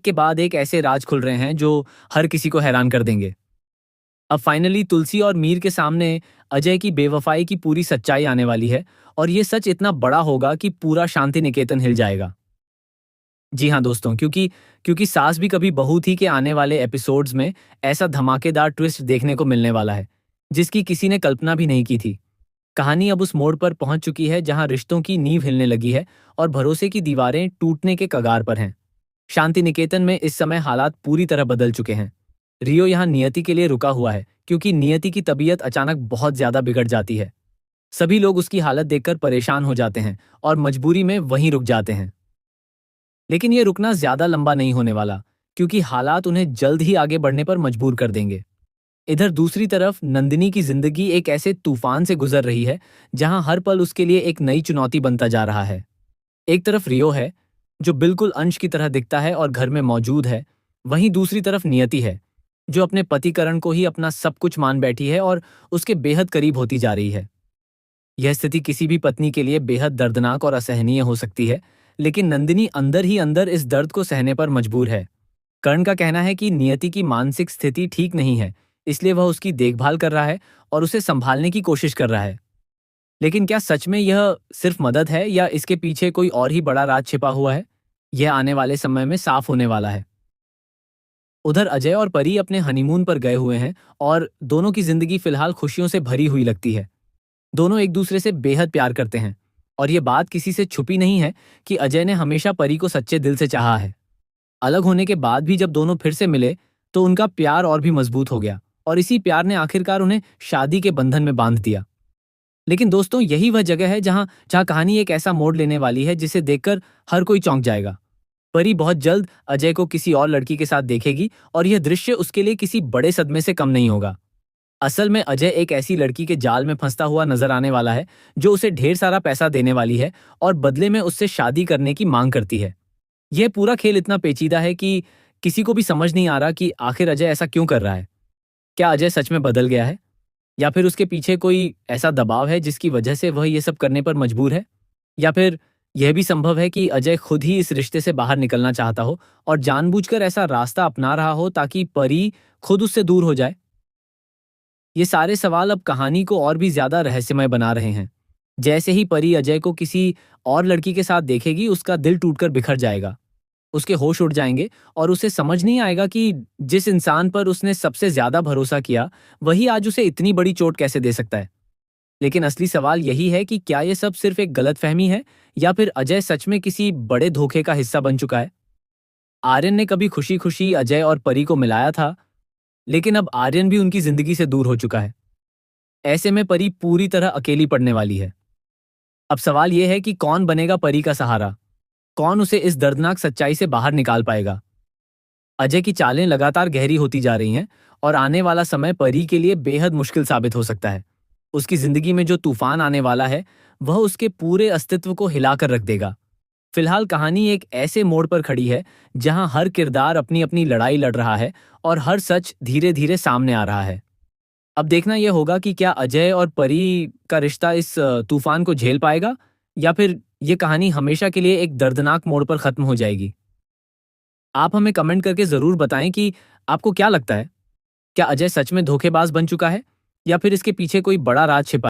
एक के बाद एक ऐसे राज खुल रहे हैं जो हर किसी को हैरान कर देंगे। अब फाइनली तुलसी और मीर के सामने अजय की बेवफाई की पूरी सच्चाई आने वाली है और ये सच इतना बड़ा होगा कि पूरा शांति निकेतन हिल जाएगा। जी हाँ दोस्तों, क्योंकि क्योंकि सास भी कभी बहू थी के आने वाले एपिसोड्स में ऐसा धमाकेदार ट्विस्ट देखने को मिलने वाला है, जिसकी किसी ने कल्पना भी नहीं की थी। कहानी अब उस मोड़ पर पहुंच चुकी है जहां रिश्तों की नींव हिलने लगी है और भरोसे की दीवारें टूटने के कगार पर हैं। शांति निकेतन में इस समय हालात पूरी तरह बदल चुके हैं। रियो यहाँ नियति के लिए रुका हुआ है क्योंकि नियति की तबीयत अचानक बहुत ज्यादा बिगड़ जाती है। सभी लोग उसकी हालत देखकर परेशान हो जाते हैं और मजबूरी में वहीं रुक जाते हैं। लेकिन ये रुकना ज्यादा लंबा नहीं होने वाला, क्योंकि हालात उन्हें जल्द ही आगे बढ़ने पर मजबूर कर देंगे। इधर दूसरी तरफ नंदिनी की जिंदगी एक ऐसे तूफान से गुजर रही है जहां हर पल उसके लिए एक नई चुनौती बनता जा रहा है। एक तरफ रियो है, जो बिल्कुल अंश की तरह दिखता है और घर में मौजूद है। वहीं दूसरी तरफ नियति है, जो अपने पति करण को ही अपना सब कुछ मान बैठी है और उसके बेहद करीब होती जा रही है। यह स्थिति किसी भी पत्नी के लिए बेहद दर्दनाक और असहनीय हो सकती है, लेकिन नंदिनी अंदर ही अंदर इस दर्द को सहने पर मजबूर है। कर्ण का कहना है कि नियति की मानसिक स्थिति ठीक नहीं है, इसलिए वह उसकी देखभाल कर रहा है और उसे संभालने की कोशिश कर रहा है। लेकिन क्या सच में यह सिर्फ मदद है या इसके पीछे कोई और ही बड़ा राज छिपा हुआ है? यह आने वाले समय में साफ होने वाला है। उधर अजय और परी अपने हनीमून पर गए हुए हैं और दोनों की जिंदगी फिलहाल खुशियों से भरी हुई लगती है। दोनों एक दूसरे से बेहद प्यार करते हैं और ये बात किसी से छुपी नहीं है कि अजय ने हमेशा परी को सच्चे दिल से चाहा है। अलग होने के बाद भी जब दोनों फिर से मिले तो उनका प्यार और भी मजबूत हो गया और इसी प्यार ने आखिरकार उन्हें शादी के बंधन में बांध दिया। लेकिन दोस्तों, यही वह जगह है जहां जहां कहानी एक ऐसा मोड़ लेने वाली है जिसे देखकर हर कोई चौंक जाएगा। परी बहुत जल्द अजय को किसी और लड़की के साथ देखेगी और यह दृश्य उसके लिए किसी बड़े सदमे से कम नहीं होगा। असल में अजय एक ऐसी लड़की के जाल में फंसता हुआ नजर आने वाला है जो उसे ढेर सारा पैसा देने वाली है और बदले में उससे शादी करने की मांग करती है। यह पूरा खेल इतना पेचीदा है कि किसी को भी समझ नहीं आ रहा कि आखिर अजय ऐसा क्यों कर रहा है। क्या अजय सच में बदल गया है या फिर उसके पीछे कोई ऐसा दबाव है जिसकी वजह से वह ये सब करने पर मजबूर है? या फिर यह भी संभव है कि अजय खुद ही इस रिश्ते से बाहर निकलना चाहता हो और जानबूझकर ऐसा रास्ता अपना रहा हो ताकि परी खुद उससे दूर हो जाए? ये सारे सवाल अब कहानी को और भी ज्यादा रहस्यमय बना रहे हैं। जैसे ही परी अजय को किसी और लड़की के साथ देखेगी, उसका दिल टूटकर बिखर जाएगा। उसके होश उड़ जाएंगे और उसे समझ नहीं आएगा कि जिस इंसान पर उसने सबसे ज्यादा भरोसा किया, वही आज उसे इतनी बड़ी चोट कैसे दे सकता है। लेकिन असली सवाल यही है कि क्या ये सब सिर्फ एक गलतफहमी है या फिर अजय सच में किसी बड़े धोखे का हिस्सा बन चुका है। आर्यन ने कभी खुशी खुशी अजय और परी को मिलाया था, लेकिन अब आर्यन भी उनकी जिंदगी से दूर हो चुका है। ऐसे में परी पूरी तरह अकेली पड़ने वाली है। अब सवाल यह है कि कौन बनेगा परी का सहारा, कौन उसे इस दर्दनाक सच्चाई से बाहर निकाल पाएगा। अजय की चालें लगातार गहरी होती जा रही हैं और आने वाला समय परी के लिए बेहद मुश्किल साबित हो सकता है। उसकी जिंदगी में जो तूफान आने वाला है, वह उसके पूरे अस्तित्व को हिलाकर रख देगा। फिलहाल कहानी एक ऐसे मोड़ पर खड़ी है जहां हर किरदार अपनी अपनी लड़ाई लड़ रहा है और हर सच धीरे धीरे सामने आ रहा है। अब देखना यह होगा कि क्या अजय और परी का रिश्ता इस तूफान को झेल पाएगा या फिर यह कहानी हमेशा के लिए एक दर्दनाक मोड़ पर खत्म हो जाएगी। आप हमें कमेंट करके जरूर बताएं कि आपको क्या लगता है। क्या अजय सच में धोखेबाज बन चुका है या फिर इसके पीछे कोई बड़ा राज छिपा